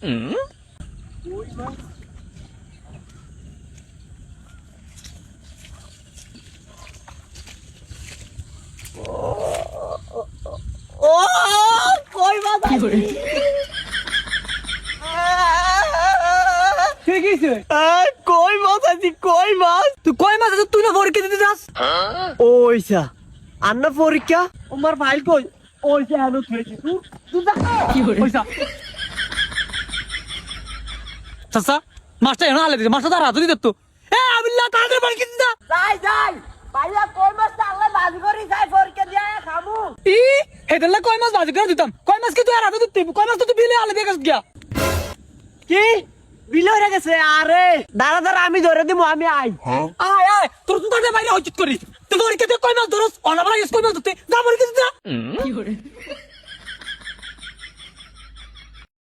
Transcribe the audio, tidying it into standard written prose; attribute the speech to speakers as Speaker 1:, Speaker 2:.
Speaker 1: ও কই মাছ
Speaker 2: ঠিক আছে
Speaker 1: কই মাছ আছি কই মাছ
Speaker 2: তুই কয় মাছ তুই না পরীক্ষা দিতে যাস
Speaker 1: ওইসা আন্না পরীক্ষা আমার ফাইল কই ওইসা হেন থুইছি তুই
Speaker 2: কি করে পয়সা চাচা মাছটা এনে হালে দিতে মাছটা তার হাতে দিতে তো এ আবিল্লাহ তাড়াতাড়ি পরীক্ষা দিতে
Speaker 1: যাই যাই ভাইয়া কই মাছ আল্লাহ বাজি করি যাই পরীক্ষা দিয়া খামু
Speaker 2: ই হেদলে কয় মাছ বাজি করে দিতাম কয় মাছ কি তুই আর হাতে দিতে কয় মাছ তো তুই বিলে হালে দিয়ে গেছ গিয়া
Speaker 1: কি বিল হয়ে গেছে আরে দাঁড়া দাঁড়া আমি ধরে দিব আমি আই
Speaker 2: আয় আয় তোর তো তাড়াতাড়ি বাইরে হইছিস করি তুই পরীক্ষা দিয়ে কয় মাছ ধরস অনাবরা গেছ কয় মাছ ধরতে যা পরীক্ষা দিতে কি করে